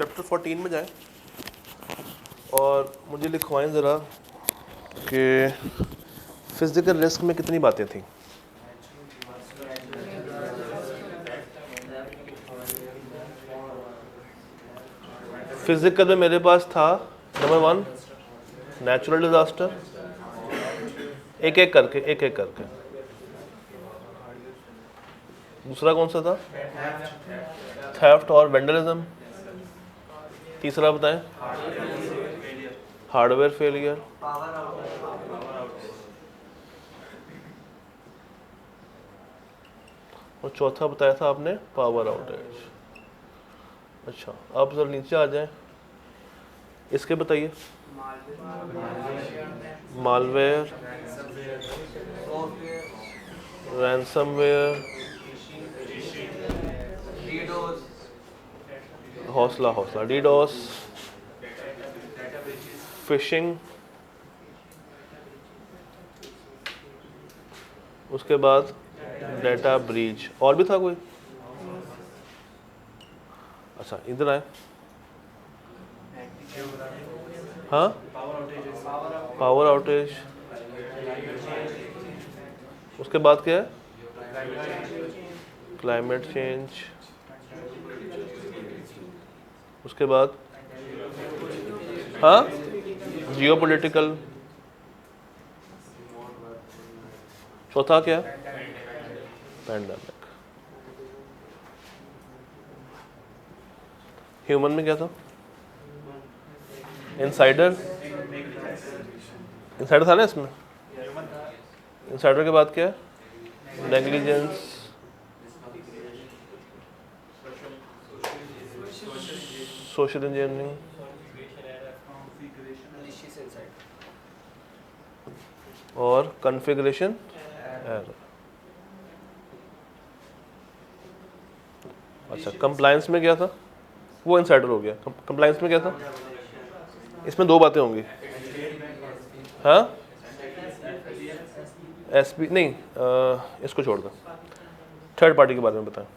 Chapter 14 में जाएं और मुझे लिखवाएं ज़रा कि फिज़िकल रिस्क में कितनी बातें थी। फिज़िकल में मेरे पास था नंबर 1 नेचुरल डिज़ास्टर, एक एक करके। दूसरा कौन सा था? थेफ्ट और वेंडलिज्म। तीसरा बताएं? Hardware failure. और चौथा बताया था आपने पावर आउटेज। अच्छा, आप जरा नीचे आ जाएं, इसके बताइए। मालवेयर, रैंसमवेयर, हौसला डीडोस, फिशिंग, उसके बाद डेटा ब्रीच। और भी था कोई? अच्छा, इधर आए। हाँ, पावर आउटेज। उसके बाद क्या है? Climate change. उसके बाद हाँ, जियोपॉलिटिकल। चौथा क्या? पैंडेमिक। ह्यूमन में क्या था? इनसाइडर। इनसाइडर था ना इसमें? इनसाइडर के बाद क्या है? नेग्लिजेंस, सोशल इंजीनियरिंग और कॉन्फ़िगरेशन एरर। अच्छा, कंप्लायंस में क्या था? वो इनसाइडर हो गया। कंप्लायंस में क्या था? इसमें दो बातें होंगी। हाँ, एसपी नहीं, इसको छोड़ दो। थर्ड पार्टी के बारे में बताएं।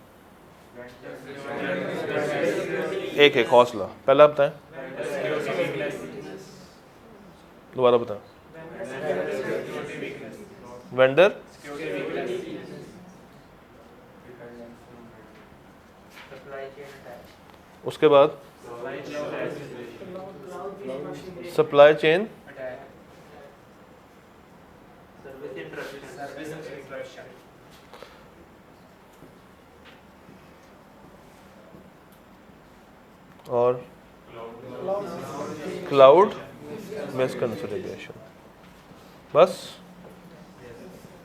एक एक हौसला। पहला बताएं, दोबारा बताएं। वेंडर, उसके बाद सप्लाई चेन, और क्लाउड मिसकंसिडरेशन। बस,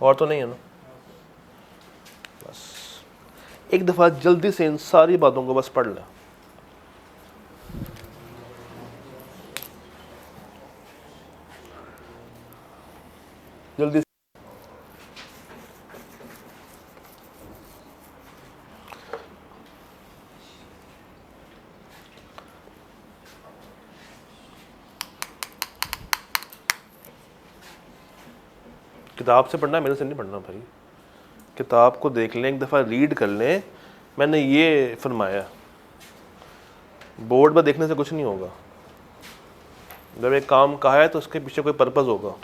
और तो नहीं है ना? बस एक दफ़ा जल्दी से इन सारी बातों को बस पढ़ लें। जल्दी से। किताब से पढ़ना है, मेरे से नहीं पढ़ना भाई। किताब को देख लें, एक दफ़ा रीड कर लें। मैंने ये फरमाया, बोर्ड पर देखने से कुछ नहीं होगा। जब एक काम कहा है तो उसके पीछे कोई पर्पज़ होगा।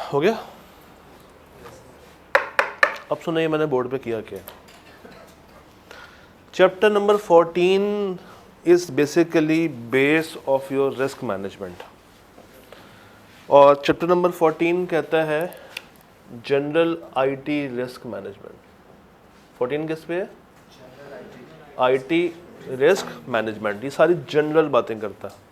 हो गया? अब सुनिए मैंने बोर्ड पे किया क्या। Chapter number 14 is basically base of your risk management, और चैप्टर नंबर 14 कहता है जनरल आईटी रिस्क मैनेजमेंट। 14 किस पे है? IT risk management. ये सारी जनरल बातें करता है।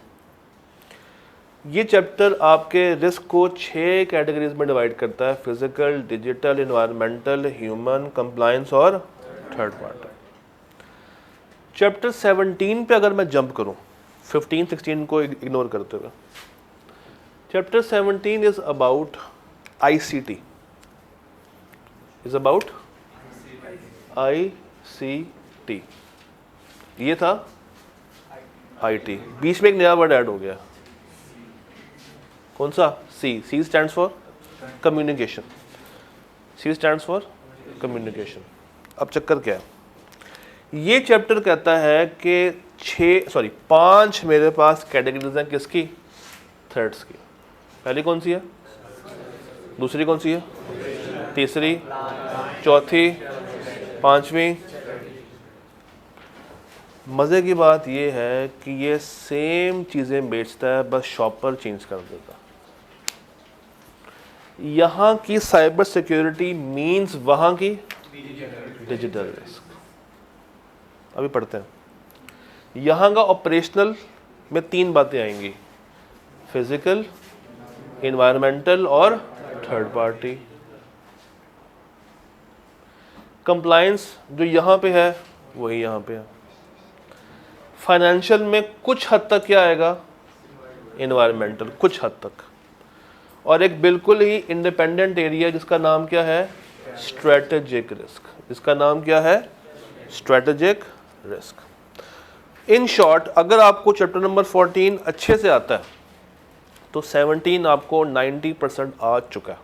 ये चैप्टर आपके रिस्क को 6 कैटेगरीज में डिवाइड करता है: physical, digital, environmental, human, compliance और थर्ड पार्टी। चैप्टर 17 पे अगर मैं जंप करूं, 15 16 को इग्नोर करते हुए, chapter 17 is about ICT, is about ICT. ये था आईटी, बीच में एक नया वर्ड ऐड हो गया। कौन सा? C. C stands for communication. C stands for communication. अब चक्कर क्या है, ये चैप्टर कहता है कि 5 मेरे पास कैटेगरीज हैं किसकी? थ्रेड्स की। पहली कौन सी है? दूसरी कौन सी है? तीसरी, चौथी, पांचवी। मज़े की बात ये है कि ये सेम चीज़ें बेचता है, बस शॉपर चेंज कर देता। यहाँ की साइबर सिक्योरिटी मींस वहाँ की डिजिटल रिस्क। अभी पढ़ते हैं। यहाँ का ऑपरेशनल में 3 बातें आएंगी: फिजिकल, एनवायरमेंटल और थर्ड पार्टी। कंप्लायंस जो यहाँ पे है वही यहाँ पे है। फाइनेंशियल में कुछ हद तक क्या आएगा? एनवायरमेंटल, कुछ हद तक। और एक बिल्कुल ही इंडिपेंडेंट एरिया जिसका नाम क्या है? Strategic risk. इसका नाम क्या है? Strategic risk. इन शॉर्ट, अगर आपको चैप्टर नंबर 14 अच्छे से आता है तो 17 आपको 90% आ चुका है।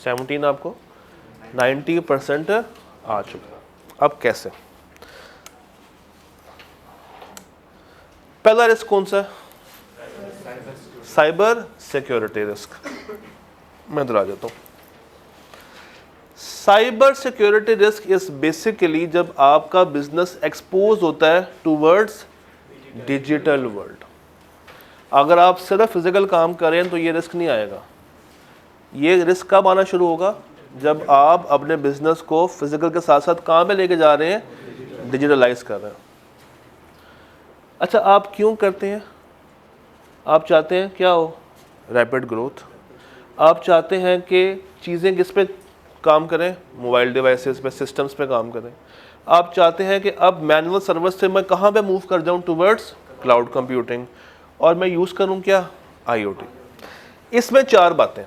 17 आपको 90% आ चुका है। अब कैसे? पहला रिस्क कौन सा है? Cyber security risk. मैं इधर आ जाता हूं। Cyber security risk is basically जब आपका बिजनेस एक्सपोज होता है टूवर्ड्स डिजिटल वर्ल्ड। अगर आप सिर्फ फिजिकल काम करें तो ये रिस्क नहीं आएगा। ये रिस्क कब आना शुरू होगा? जब आप अपने बिजनेस को फिजिकल के साथ साथ कहाँ पे लेके जा रहे हैं? डिजिटलाइज कर रहे हैं। अच्छा, आप क्यों करते हैं? आप चाहते हैं क्या हो? Rapid growth. आप चाहते हैं कि चीज़ें किस पे काम करें? मोबाइल डिवाइसेस पे, सिस्टम्स पे काम करें। आप चाहते हैं कि अब मैनुअल सर्विस से मैं कहाँ पे मूव कर जाऊँ? Towards cloud computing. और मैं यूज़ करूँ क्या? आईओटी। इसमें 4 बातें।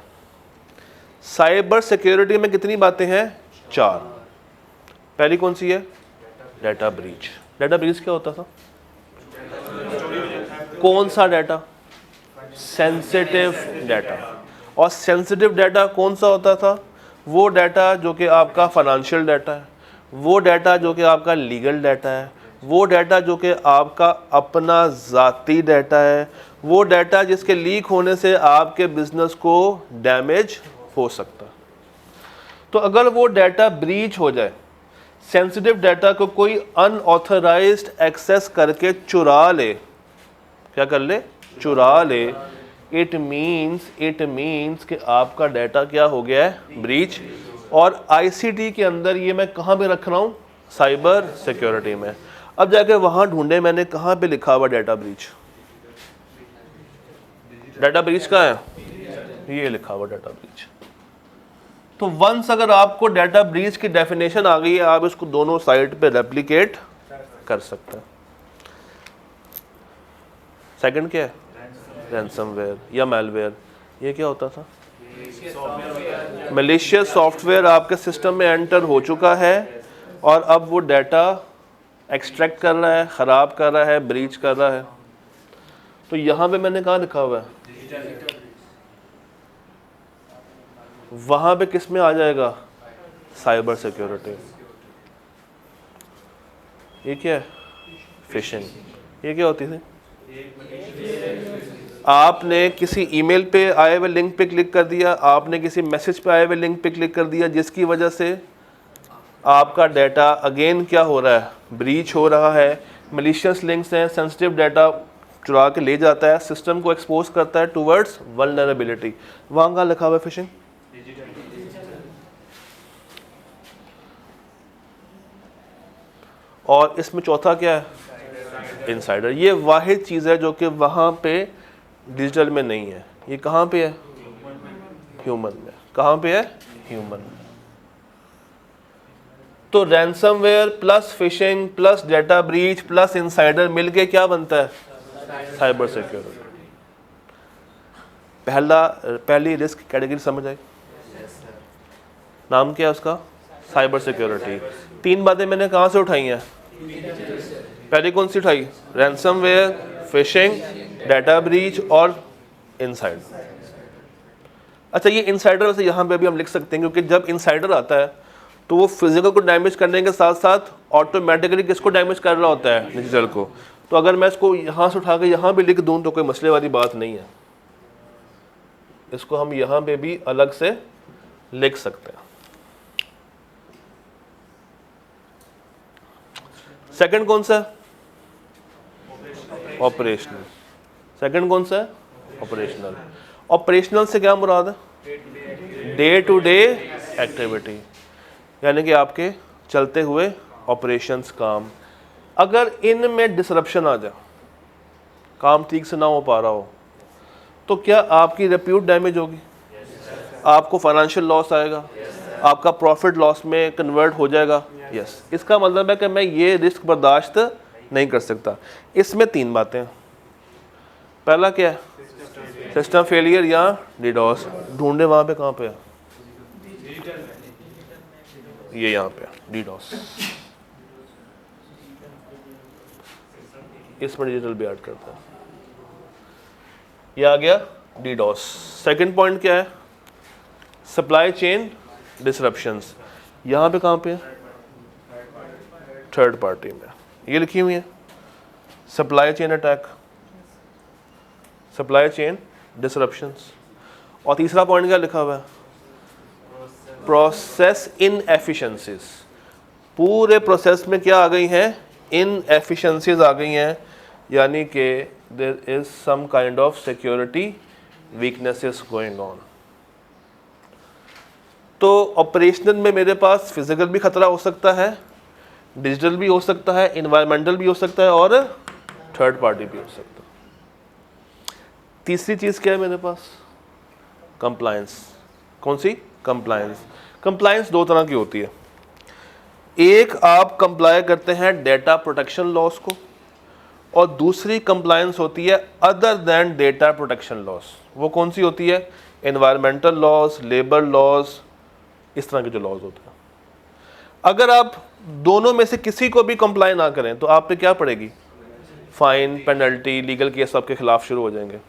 साइबर सिक्योरिटी में कितनी बातें हैं? 4। पहली कौन सी है? Data breach. डाटा ब्रीच क्या होता था? कौन सा डाटा? Sensitive data. और सेंसिटिव डाटा कौन सा होता था? वो डाटा जो कि आपका फाइनेंशियल डाटा है, वो डाटा जो कि आपका लीगल डाटा है, वो डाटा जो कि आपका अपना ज़ाती डाटा है, वो डाटा जिसके लीक होने से आपके बिजनेस को डैमेज हो सकता है। तो अगर वो डाटा ब्रीच हो जाए, सेंसिटिव डाटा को कोई अनऑथराइज्ड एक्सेस करके चुरा ले, क्या कर ले? चुरा ले। इट मीन्स कि आपका डाटा क्या हो गया है? ब्रीच। और आईसीटी के अंदर ये मैं कहाँ पे रख रहा हूँ? साइबर सिक्योरिटी में। अब जाके वहाँ ढूंढे मैंने कहाँ पे लिखा हुआ डाटा ब्रीच। डाटा ब्रीच कहाँ है? ये लिखा हुआ डाटा ब्रीच। तो वंस अगर आपको डाटा ब्रीच की डेफिनेशन आ गई है, आप इसको दोनों साइड पे रेप्लिकेट कर सकते हैं। सेकंड क्या है? रैंसमवेयर या मैलवेयर। ये क्या होता था? मैलिशियस सॉफ्टवेयर आपके सिस्टम में एंटर हो चुका है और अब वो डाटा एक्सट्रैक्ट कर रहा है, ख़राब कर रहा है, ब्रीच कर रहा है। तो यहाँ पे मैंने कहाँ लिखा हुआ है? वहाँ पे किस में आ जाएगा? Cyber security. ये क्या है? फिशिंग। ये क्या होती थी? आपने किसी ईमेल पे आए हुए लिंक पे क्लिक कर दिया, आपने किसी मैसेज पे आए हुए लिंक पे क्लिक कर दिया, जिसकी वजह से आपका डाटा अगेन क्या हो रहा है, ब्रीच हो रहा है, मलिशियस लिंक्स हैं, सेंसिटिव डाटा चुरा के ले जाता है, सिस्टम को एक्सपोज करता है टूवर्ड्स वल्नरेबिलिटी। वहाँ कहाँ लिखा हुआ है फिशिंग? और इसमें चौथा क्या है? इनसाइडर। ये वाहिद चीज़ है जो कि वहाँ पे डिजिटल में नहीं है। ये कहाँ पे है? ह्यूमन में। कहाँ पे है? ह्यूमन में। तो ransomware plus fishing plus data breach plus insider मिलके क्या बनता है? Cyber security. पहली रिस्क कैटेगरी समझ आई? नाम क्या है उसका? Cyber security. 3 बातें मैंने कहाँ से उठाई हैं? पहली कौन सी उठाई? रैंसमवेयर, फिशिंग, डाटा ब्रीच और इनसाइडर। अच्छा, ये इनसाइडर वैसे यहाँ पे भी हम लिख सकते हैं, क्योंकि जब इनसाइडर आता है तो वो फिजिकल को डैमेज करने के साथ साथ ऑटोमेटिकली किसको डैमेज कर रहा होता है? डिजिटल को। तो अगर मैं इसको यहाँ से उठा के यहाँ भी लिख दूँ तो कोई मसले वाली बात नहीं है। इसको हम यहाँ पे भी अलग से लिख सकते हैं। सेकंड कौन सा है? ऑपरेशनल। सेकंड कौन सा है? ऑपरेशनल। ऑपरेशनल से क्या मुराद है? डे टू डे एक्टिविटी, यानी कि आपके चलते हुए ऑपरेशंस, काम। अगर इनमें डिसरप्शन आ जाए, काम ठीक से ना हो पा रहा हो, तो क्या आपकी रेप्यूट डैमेज होगी? आपको फाइनेंशियल लॉस आएगा, आपका प्रॉफिट लॉस में कन्वर्ट हो जाएगा। यस, इसका मतलब है कि मैं ये रिस्क बर्दाश्त नहीं कर सकता। इसमें 3 बातें हैं। पहला क्या है? सिस्टम फेलियर या डिडॉस। ढूंढे वहाँ पे, कहाँ पे है? ये यहाँ पे डिडॉस। इसमें डिजिटल भी ऐड करता है। ये आ गया डिडॉस। सेकंड पॉइंट क्या है? Supply chain disruptions. यहाँ पे कहाँ पे है? थर्ड पार्टी में। ये लिखी हुई है supply chain attack, supply chain disruptions. और तीसरा पॉइंट क्या लिखा हुआ है? Process inefficiencies. पूरे प्रोसेस में क्या आ गई हैं? इनएफिशिएंसीज आ गई हैं, यानी कि there is some kind of security weaknesses going on. तो ऑपरेशनल में मेरे पास फिजिकल भी खतरा हो सकता है, डिजिटल भी हो सकता है, इन्वायरमेंटल भी हो सकता है और थर्ड पार्टी भी हो सकता है। तीसरी चीज़ क्या है मेरे पास? कंप्लायंस। कौन सी? कंप्लायंस। कंप्लायंस 2 तरह की होती है। एक, आप कंप्लाई करते हैं डेटा प्रोटेक्शन लॉस को, और दूसरी कंप्लायंस होती है other than data protection loss. वो कौन सी होती है? एनवायरमेंटल लॉस, लेबर लॉस, इस तरह के जो लॉज होते हैं। अगर आप दोनों में से किसी को भी कंप्लाई ना करें तो आप पे क्या पड़ेगी? फाइन, पेनल्टी, लीगल केस आपके खिलाफ शुरू हो जाएंगे।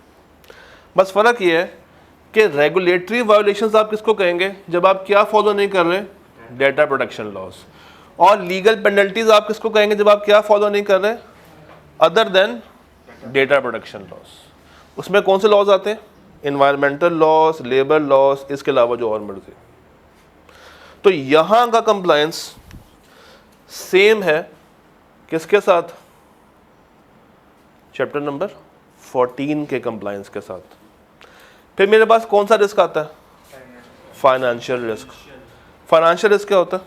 बस फ़र्क ये है कि रेगुलेटरी वायोलेशंस आप किसको कहेंगे? जब आप क्या फॉलो नहीं कर रहे? Data protection loss. और लीगल पेनल्टीज आप किसको कहेंगे? जब आप क्या फॉलो नहीं कर रहे? Other than data protection loss. उसमें कौन से लॉज आते हैं? इन्वायरमेंटल लॉस, लेबर लॉस, इसके अलावा जो और मर्जी। तो यहाँ का कंप्लायंस सेम है किसके साथ? चैप्टर नंबर 14 के कंप्लायंस के साथ। फिर मेरे पास कौन सा रिस्क आता है? Financial risk. फाइनेंशियल रिस्क क्या होता है?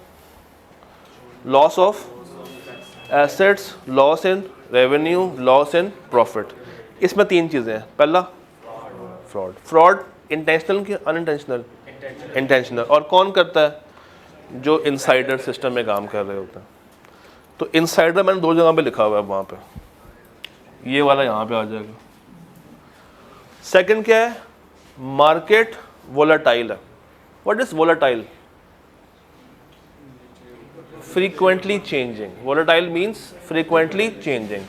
Loss of assets, loss in revenue, loss in profit. इसमें 3 चीज़ें हैं। पहला, फ्रॉड। फ्रॉड इंटेंशनल कि अनइंटेंशनल? इंटेंशनल। और कौन करता है? जो इनसाइडर सिस्टम में काम कर रहे होते हैं। तो इनसाइडर मैंने 2 जगह पे लिखा हुआ है, वहाँ पे ये वाला यहाँ पे आ जाएगा। सेकंड क्या है? मार्केट वोलेटाइल है। What is volatile? Frequently changing. Volatile means frequently changing.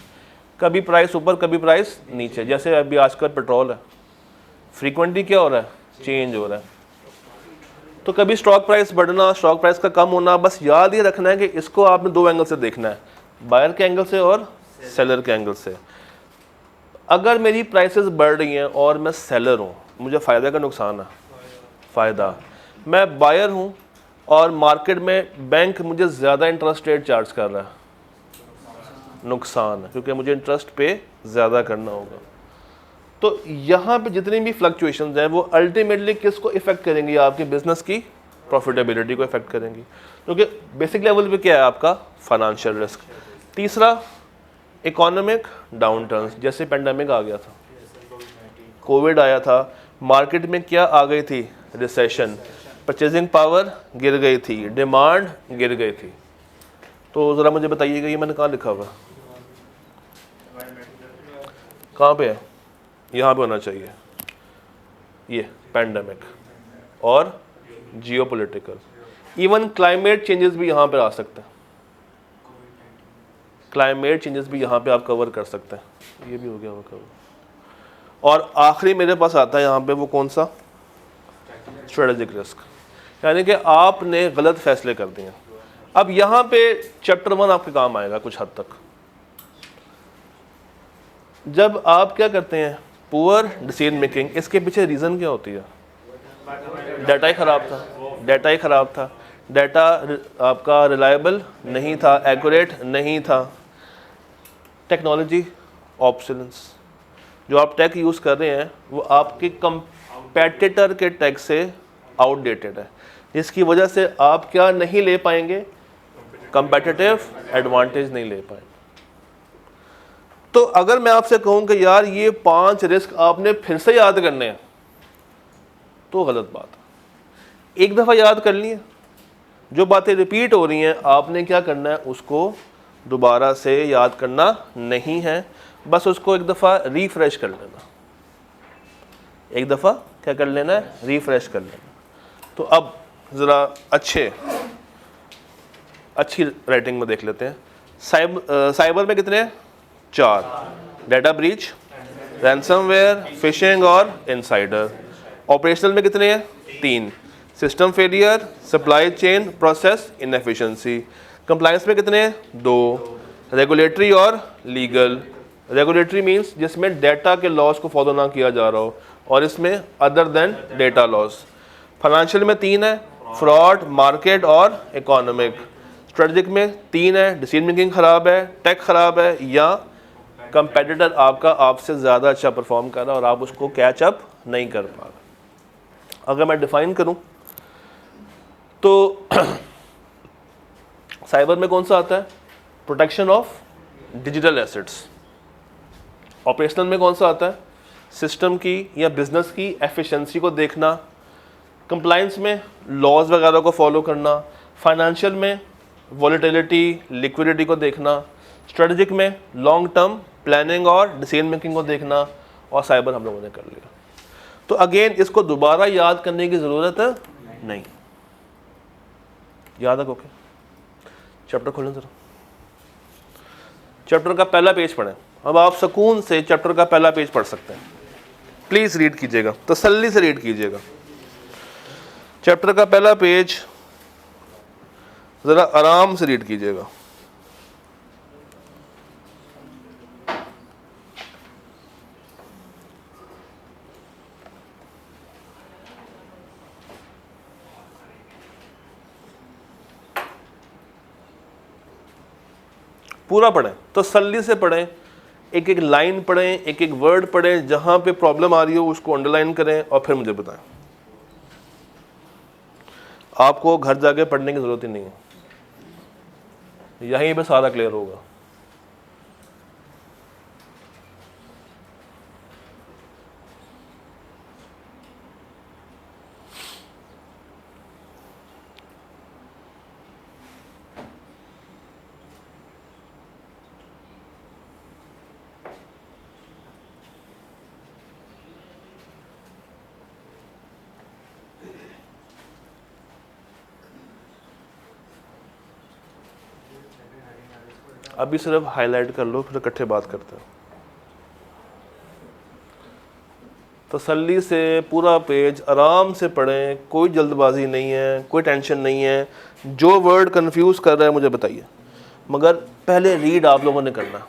कभी प्राइस ऊपर, कभी प्राइस नीचे। जैसे अभी आजकल पेट्रोल है, फ्रीक्वेंटली क्या हो रहा है? चेंज हो रहा है। तो कभी स्टॉक प्राइस बढ़ना, स्टॉक प्राइस का कम होना। बस याद ये रखना है कि इसको आपने 2 एंगल से देखना है, बायर के एंगल से और सेलर के एंगल से। अगर मेरी प्राइसेस बढ़ रही हैं और मैं सेलर हूँ, मुझे फ़ायदा का नुकसान है? फ़ायदा। मैं बायर हूँ और मार्केट में बैंक मुझे ज़्यादा इंटरेस्ट रेट चार्ज कर रहा है, नुकसान है, क्योंकि मुझे इंटरेस्ट पे ज़्यादा करना होगा। तो यहाँ पे जितनी भी फ्लक्चुएशंस हैं वो अल्टीमेटली किसको इफेक्ट करेंगी? आपकी बिजनेस की प्रॉफिटेबिलिटी को इफेक्ट करेंगी, क्योंकि बेसिक लेवल पे क्या है आपका? Financial risk. तीसरा, इकोनॉमिक डाउनटर्न्स, जैसे पेंडेमिक आ गया था, कोविड आया था, मार्केट में क्या आ गई थी? रिसेशन, परचेजिंग पावर गिर गई थी, डिमांड गिर गई थी। तो ज़रा मुझे बताइएगा ये मैंने कहाँ लिखा हुआ? कहाँ पे है? यहाँ पे होना चाहिए, ये पेंडेमिक और जियोपॉलिटिकल। इवन क्लाइमेट चेंजेस भी यहाँ पर आ सकते हैं, क्लाइमेट चेंजेस भी यहाँ पे आप कवर कर सकते हैं। ये भी हो गया वो कवर। और आखिरी मेरे पास आता है यहाँ पे, वो कौन सा? स्ट्रेटेजिक रिस्क, यानी कि आपने गलत फैसले कर दिए। अब यहाँ पे चैप्टर 1 आपके काम आएगा कुछ हद तक। जब आप क्या करते हैं? पुअर डिसीजन मेकिंग, इसके पीछे रीज़न क्या होती है? डाटा ही ख़राब था, डाटा ही ख़राब था, डाटा आपका रिलायबल नहीं था, एक्यूरेट नहीं था। टेक्नोलॉजी ऑब्सोलेंस, जो आप टेक यूज़ कर रहे हैं वो आपके कंपेटिटर के टेक से आउटडेटेड है, जिसकी वजह से आप क्या नहीं ले पाएंगे? कंपेटिटिव एडवांटेज नहीं ले पाएंगे। तो अगर मैं आपसे कहूं कि यार ये 5 रिस्क आपने फिर से याद करने हैं, तो गलत बात है। एक दफ़ा याद कर लिए, जो बातें रिपीट हो रही हैं आपने क्या करना है? उसको दोबारा से याद करना नहीं है, बस उसको एक दफ़ा रिफ्रेश कर लेना। एक दफ़ा क्या कर लेना है? रिफ्रेश कर लेना। तो अब ज़रा अच्छी राइटिंग में देख लेते हैं। साइबर में कितने हैं? 4, डाटा ब्रीच, रैंसमवेयर, फिशिंग और इनसाइडर। ऑपरेशनल में कितने हैं? 3, system failure, supply chain process inefficiency. Compliance में कितने हैं? 2, रेगुलेटरी और लीगल। रेगुलेटरी मींस जिसमें डेटा के लॉस को फॉलो ना किया जा रहा हो, और इसमें other than data loss. Financial में 3 है, फ्रॉड, मार्केट और इकोनॉमिक। स्ट्रेटजिक में 3 है, डिसीजन मेकिंग ख़राब है, टेक ख़राब है, या कंपेटिटर आपका आपसे ज़्यादा अच्छा परफॉर्म कर रहा है और आप उसको कैच अप नहीं कर पा रहे। अगर मैं डिफाइन करूं तो साइबर में कौन सा आता है? Protection of digital assets. Operational में कौन सा आता है? सिस्टम की या बिजनेस की एफिशिएंसी को देखना। कंप्लायंस में लॉज वगैरह को फॉलो करना। फाइनेंशियल में वॉलेटिलिटी, लिक्विडिटी को देखना। स्ट्रेटजिक में लॉन्ग टर्म प्लानिंग और डिसीजन मेकिंग को देखना। और साइबर हम लोगों ने कर लिया। तो अगेन इसको दोबारा याद करने की ज़रूरत नहीं, याद रखोगे। चैप्टर खोलें ज़रा, चैप्टर का पहला पेज पढ़ें। अब आप सुकून से चैप्टर का पहला पेज पढ़ सकते हैं। प्लीज़ रीड कीजिएगा, तसल्ली से रीड कीजिएगा। चैप्टर का पहला पेज ज़रा आराम से रीड कीजिएगा। पूरा पढ़ें, तसल्ली से पढ़ें, एक एक लाइन पढ़ें, एक एक वर्ड पढ़ें, जहाँ पे प्रॉब्लम आ रही हो उसको अंडरलाइन करें और फिर मुझे बताएं। आपको घर जाके पढ़ने की ज़रूरत ही नहीं है, यहीं पे सारा क्लियर होगा। अभी सिर्फ हाईलाइट कर लो, फिर इकट्ठे बात करते हैं। तसल्ली से पूरा पेज आराम से पढ़ें, कोई जल्दबाजी नहीं है, कोई टेंशन नहीं है। जो वर्ड कंफ्यूज कर रहा है मुझे बताइए, मगर पहले रीड आप लोगों ने करना।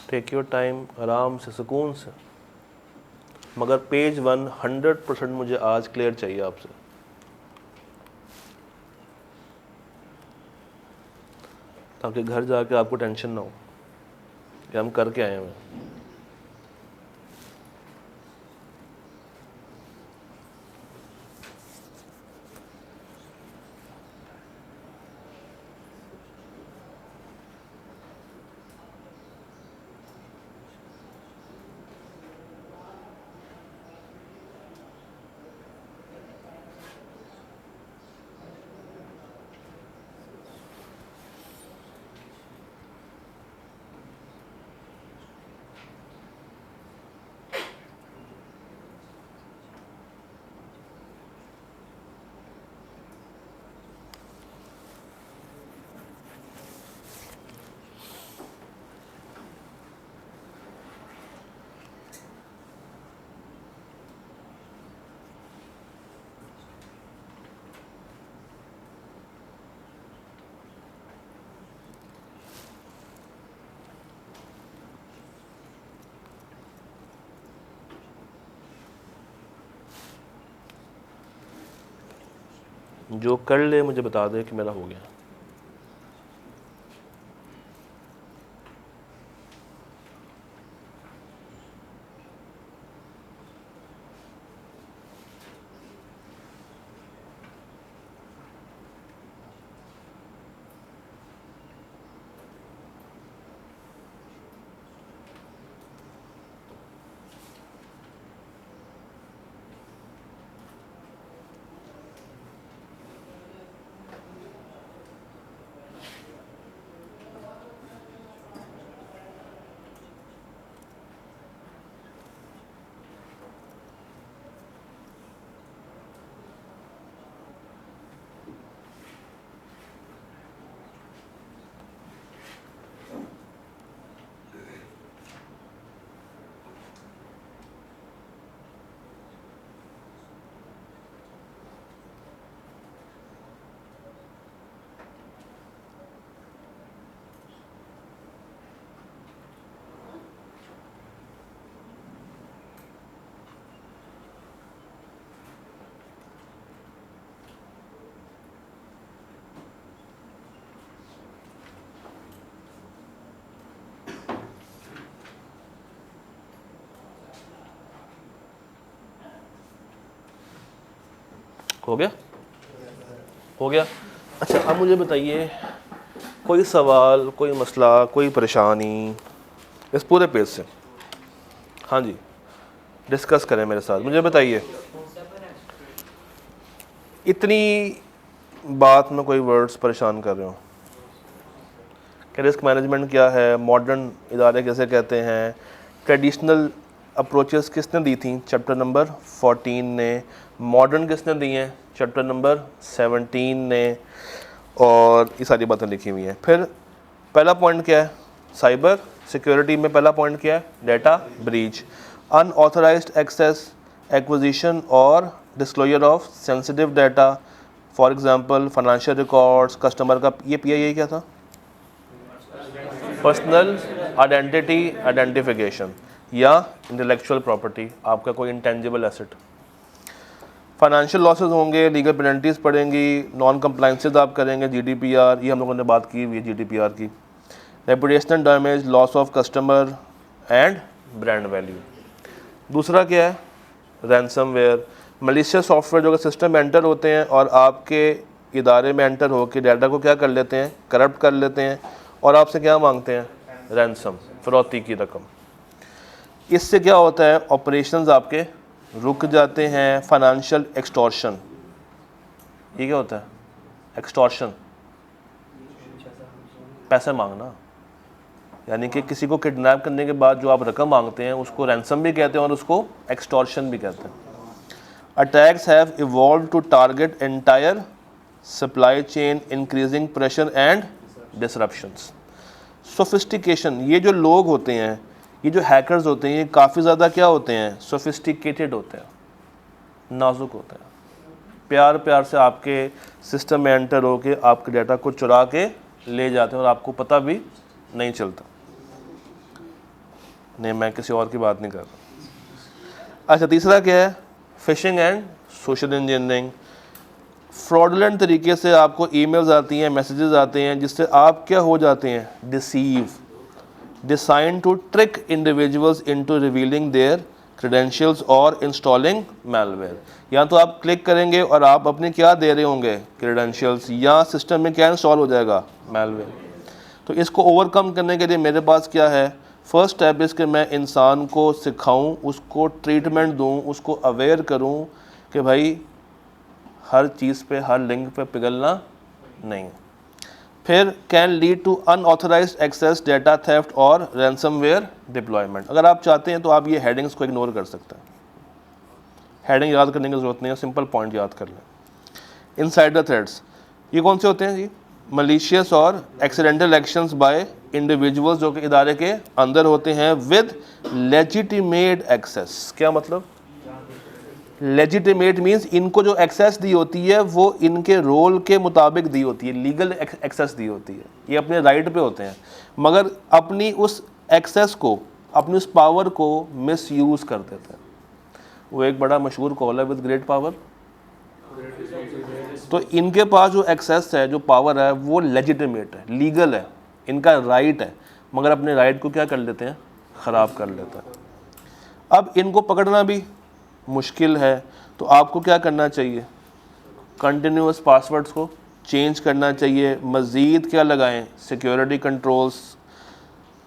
टेक योर टाइम, आराम से, सुकून से, मगर पेज 1 100% मुझे आज क्लियर चाहिए आपसे। ताकि घर जाके आपको टेंशन ना हो कि हम करके आए हुए हैं। जो कर ले मुझे बता दे कि मेरा हो गया। हो गया, हो गया। अच्छा अब मुझे बताइए, कोई सवाल, कोई मसला, कोई परेशानी इस पूरे पेज से? हाँ जी, डिस्कस करें मेरे साथ। मुझे बताइए, इतनी बात में कोई वर्ड्स परेशान कर रहे हो कि रिस्क मैनेजमेंट क्या है, मॉडर्न इदारे कैसे कहते हैं, ट्रेडिशनल अप्रोचेस किसने दी थी चैप्टर नंबर 14 ने, मॉडर्न किसने दी हैं चैप्टर नंबर 17 ने, और ये सारी बातें लिखी हुई हैं। फिर पहला पॉइंट क्या है, साइबर सिक्योरिटी में पहला पॉइंट क्या है, data breach, unauthorized access, acquisition और disclosure of sensitive data, for example financial records, customer का ये PII क्या था, पर्सनल आइडेंटिटी आइडेंटिफिकेशन, या इंटेलेक्चुअल प्रॉपर्टी, आपका कोई इंटेंजिबल एसेट। फाइनेंशियल लॉसेस होंगे, लीगल पेनल्टीज़ पड़ेंगी, नॉन कंप्लाइंसेज आप करेंगे, GDPR, ये हम लोगों ने बात की हुई है GDPR की, reputational damage, loss of customer and brand value. दूसरा क्या है, रैंसमवेयर, मलिशियस सॉफ्टवेयर जो कि सिस्टम में एंटर होते हैं और आपके इदारे में एंटर होकर डाटा को क्या कर लेते हैं, करप्ट कर लेते हैं और आपसे क्या मांगते हैं, रैंसम, फिरौती की रकम। इससे क्या होता है, ऑपरेशंस आपके रुक जाते हैं। फाइनेंशियल एक्सटॉर्शन, ये क्या होता है, एक्सटॉर्शन, पैसे मांगना, यानी कि किसी को किडनैप करने के बाद जो आप रकम मांगते हैं उसको रैंसम भी कहते हैं और उसको एक्सटॉर्शन भी कहते हैं। Attacks have evolved to target entire supply chain, increasing pressure and disruptions. Sophistication, ये जो लोग होते हैं, ये जो हैकर्स होते हैं, ये काफ़ी ज़्यादा क्या होते हैं, सोफिस्टिकेटेड होते हैं, नाजुक होते हैं, प्यार प्यार से आपके सिस्टम में एंटर होके आपके डाटा को चुरा के ले जाते हैं और आपको पता भी नहीं चलता। नहीं, मैं किसी और की बात नहीं कर रहा। अच्छा, तीसरा क्या है? Fishing and social engineering. Fraudulent तरीके से आपको ईमेल्स आती हैं, मैसेजेस आते हैं, जिससे आप क्या हो जाते हैं? Deceive, design to trick individuals into revealing their credentials और इंस्टॉलिंग मैलवेयर। या तो आप क्लिक करेंगे और आप अपने क्या दे रहे होंगे? क्रेडेंशियल्स, या सिस्टम में क्या इंस्टॉल हो जाएगा? मैलवेयर। तो इसको ओवरकम करने के लिए मेरे पास क्या है? फर्स्ट स्टेप इस कि मैं इंसान को सिखाऊं, उसको ट्रीटमेंट दूं, उसको अवेयर करूं कि भाई हर चीज़ पे, हर लिंक पे पिघलना नहीं। फिर can lead to unauthorised access, data theft और रैंसमवेयर डिप्लॉयमेंट। अगर आप चाहते हैं तो आप ये हेडिंग्स को इग्नोर कर सकते हैं, हेडिंग याद करने की ज़रूरत नहीं है, सिंपल पॉइंट याद कर लें। इनसाइडर थ्रेड्स, ये कौन से होते हैं जी? मलिशियस और एक्सीडेंटल एक्शंस बाय इंडिविजुअल्स जो कि इदारे के अंदर होते हैं विद लेजिटिमेट एक्सेस। क्या मतलब? लेजिटिमेट मीन्स इनको जो एक्सेस दी होती है वो इनके रोल के मुताबिक दी होती है, लीगल एक्सेस दी होती है, ये अपने राइट पे होते हैं, मगर अपनी उस एक्सेस को, अपनी उस पावर को मिस यूज़ कर देते हैं। वो एक बड़ा मशहूर कॉल है, विद ग्रेट पावर। तो इनके पास जो एक्सेस है, जो पावर है, वो लेजिटिमेट है, लीगल है, इनका राइट है, मगर अपने राइट को क्या कर लेते हैं? ख़राब कर लेते हैं। अब इनको पकड़ना भी मुश्किल है, तो आपको क्या करना चाहिए? कंटिन्यूस पासवर्ड्स को चेंज करना चाहिए, मज़ीद क्या लगाएं? Security controls.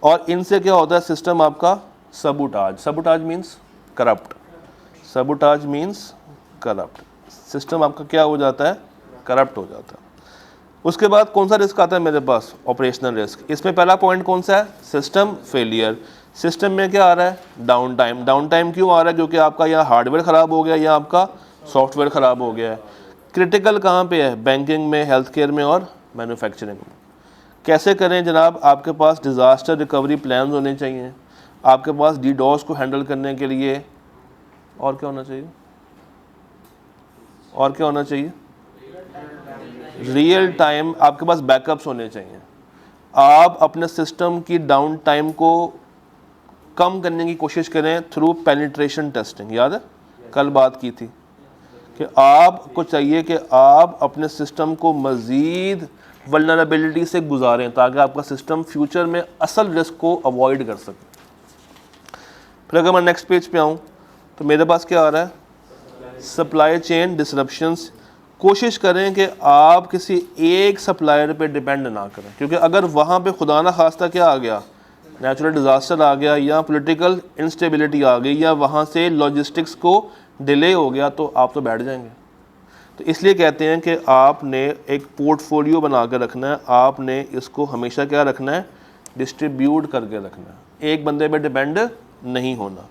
और इनसे क्या होता है? सिस्टम आपका sabotage, sabotage means corrupt, sabotage means corrupt, system आपका क्या हो जाता है? करप्ट हो जाता है। उसके बाद कौन सा रिस्क आता है मेरे पास? Operational risk. इसमें पहला पॉइंट कौन सा है? System failure. सिस्टम में क्या आ रहा है? Down time. डाउन टाइम क्यों आ रहा है? क्योंकि आपका या हार्डवेयर ख़राब हो गया या आपका सॉफ्टवेयर ख़राब हो गया है। क्रिटिकल कहाँ पे है? बैंकिंग में, हेल्थ केयर में और मैन्युफैक्चरिंग में। कैसे करें जनाब? आपके पास डिज़ास्टर रिकवरी प्लान होने चाहिए, आपके पास डीडोस को हैंडल करने के लिए और क्या होना चाहिए? और क्या होना चाहिए? रियल टाइम आपके पास बैकअप्स होने चाहिए। आप अपने सिस्टम की डाउन टाइम को कम करने की कोशिश करें थ्रू पेनिट्रेशन टेस्टिंग। याद है कल बात की थी कि आपको चाहिए कि आप अपने सिस्टम को मज़ीद वल्नरेबिलिटी से गुजारें ताकि आपका सिस्टम फ्यूचर में असल रिस्क को अवॉइड कर सके। फिर अगर मैं नेक्स्ट पेज पे आऊँ तो मेरे पास क्या आ रहा है? Supply chain disruptions. कोशिश करें कि आप किसी एक सप्लायर पे डिपेंड ना करें, क्योंकि अगर वहाँ पे खुदा ना खास्ता क्या आ गया, नेचुरल डिज़ास्टर आ गया या पॉलिटिकल इंस्टेबिलिटी आ गई या वहाँ से लॉजिस्टिक्स को डिले हो गया, तो आप तो बैठ जाएंगे। तो इसलिए कहते हैं कि आपने एक पोर्टफोलियो बना कर रखना है, आपने इसको हमेशा क्या रखना है? डिस्ट्रीब्यूट करके रखना है, एक बंदे पे डिपेंड नहीं होना।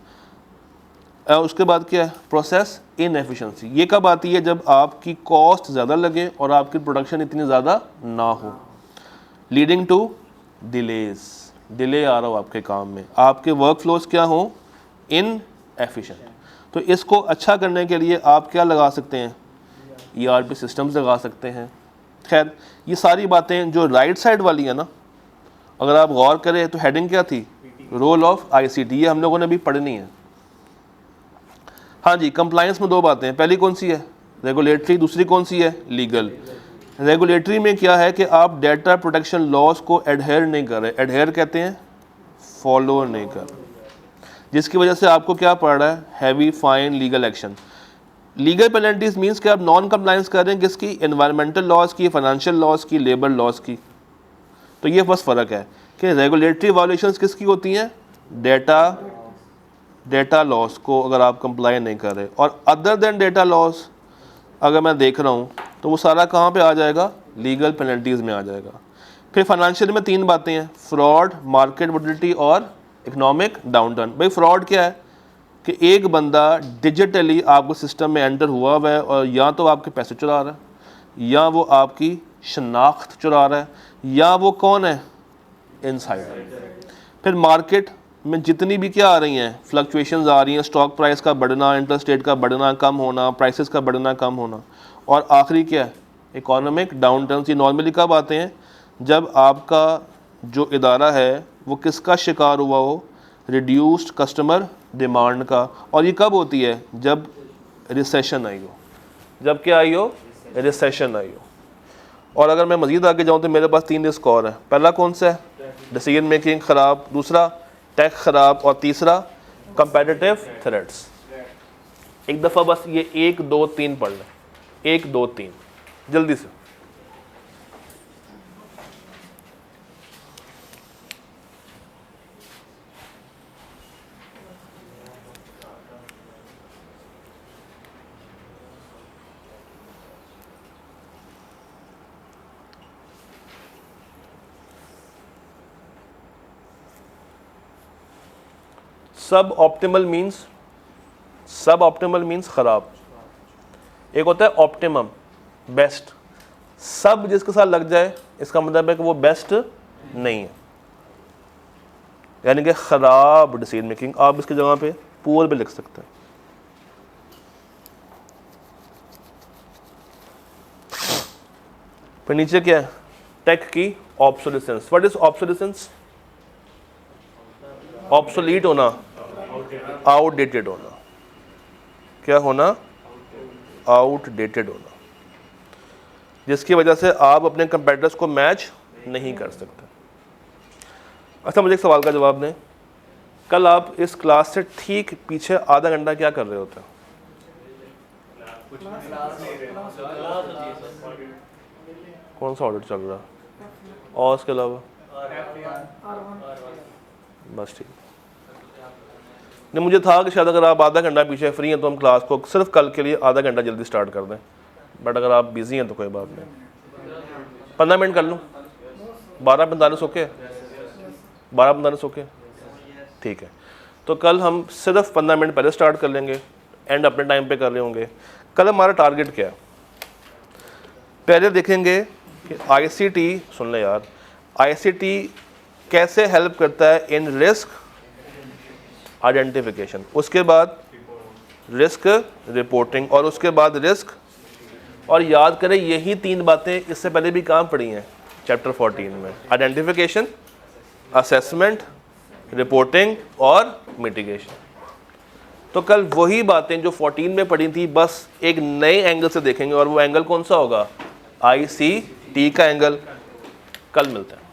उसके बाद क्या है? Process inefficiency. ये कब आती है? जब आपकी कॉस्ट ज़्यादा लगे और आपकी प्रोडक्शन इतनी ज़्यादा ना हो, लीडिंग टू डिलेज, डिले आ रहा हो आपके काम में, आपके वर्क फ्लोज क्या हो? इनएफिशिएंट। तो इसको अच्छा करने के लिए आप क्या लगा सकते हैं? ERP सिस्टम्स लगा सकते हैं। खैर, ये सारी बातें जो राइट साइड वाली है ना, अगर आप गौर करें तो हेडिंग क्या थी? Role of ICT। ये हम लोगों ने भी पढ़नी है। हाँ जी, कंप्लायंस में दो बातें, पहली कौन सी है? रेगुलेटरी, दूसरी कौन सी है? लीगल। रेगुलेटरी में क्या है कि आप डेटा प्रोटेक्शन लॉज को एडहेयर नहीं कर रहे, एडहेयर कहते हैं फॉलो नहीं कर रहे, जिसकी वजह से आपको क्या पड़ रहा है? Heavy fine, legal action. Legal penalties means कि आप नॉन कंप्लायंस कर रहे हैं किसकी? एनवायरमेंटल लॉज की, फाइनेंशियल लॉज की, लेबर लॉज की। तो ये बस फ़र्क है कि रेगुलेटरी वायलेशंस किसकी होती हैं? डेटा लॉस को अगर आप कंप्लाई नहीं कर रहे, और अदर देन डेटा लॉस अगर मैं देख रहा हूँ तो वो सारा कहाँ पे आ जाएगा? लीगल पेनल्टीज़ में आ जाएगा। फिर फाइनेंशियल में तीन बातें हैं, फ्रॉड, मार्केट वोलेटिलिटी और इकोनॉमिक डाउनटर्न। भाई फ्रॉड क्या है? कि एक बंदा डिजिटली आपको सिस्टम में एंटर हुआ है और या तो आपके पैसे चुरा रहा है, या वो आपकी शनाख्त चुरा रहा है, या वो कौन है? इनसाइडर। फिर मार्केट में जितनी भी क्या आ रही हैं? फ्लक्चुएशंस आ रही हैं, स्टॉक प्राइस का बढ़ना, इंटरेस्ट रेट का बढ़ना कम होना, प्राइसेस का बढ़ना कम होना। और आखिरी क्या है? Economic downturn. ये नॉर्मली कब आते हैं? जब आपका जो इदारा है वो किसका शिकार हुआ हो? रिड्यूस्ड कस्टमर डिमांड का। और ये कब होती है? जब रिसेशन आई हो। जब क्या आई हो? रिसेशन आई हो। और अगर मैं मज़ीद आगे जाऊँ तो मेरे पास 3 रिस्क और हैं। पहला कौन सा है? डिसीजन मेकिंग ख़राब, दूसरा टेक ख़राब, और तीसरा कंपेटिटिव थ्रेट्स। एक दफ़ा बस ये 1 2 3 पढ़ लें। 1 2 3 जल्दी से। सब ऑप्टिमल मीन्स ख़राब। एक होता है ऑप्टिमम, बेस्ट। सब जिसके साथ लग जाए इसका मतलब है कि वो बेस्ट नहीं है, यानी कि ख़राब डिसीजन मेकिंग। आप इसकी जगह पे पुअर भी लिख सकते हैं। फिर नीचे क्या है? टेक की obsolescence. What is obsolescence? Obsolete होना, आउटडेटेड होना। क्या होना? आउटडेटेड होना, जिसकी वजह से आप अपने कंपेटिटर्स को मैच नहीं कर सकते। अच्छा, मुझे एक सवाल का जवाब दें। कल आप इस क्लास से ठीक पीछे आधा घंटा क्या कर रहे होते हैं? कौन सा ऑडिट चल रहा है? और उसके अलावा बस ठीक। नहीं, मुझे था कि शायद अगर आप आधा घंटा पीछे फ्री हैं तो हम क्लास को सिर्फ कल के लिए आधा घंटा जल्दी स्टार्ट कर दें, बट अगर आप बिजी हैं तो कोई बात नहीं। 15 मिनट कर लूँ? 12:45 ओके? 12:45 ओके? ठीक है। तो कल हम सिर्फ 15 मिनट पहले स्टार्ट कर लेंगे, एंड अपने टाइम पे कर रहे होंगे। कल हमारा टारगेट क्या है? पहले देखेंगे कि ICT, सुन ले यार, ICT कैसे हेल्प करता है इन रिस्क आइडेंटिफिकेशन, उसके बाद रिस्क रिपोर्टिंग, और उसके बाद रिस्क। और याद करें यही 3 बातें इससे पहले भी कहाँ पढ़ी हैं? चैप्टर 14 में। आइडेंटिफिकेशन, असेसमेंट, रिपोर्टिंग और मिटिगेशन। तो कल वही बातें जो 14 में पढ़ी थी बस एक नए एंगल से देखेंगे, और वो एंगल कौन सा होगा? ICT का एंगल। कल मिलते हैं।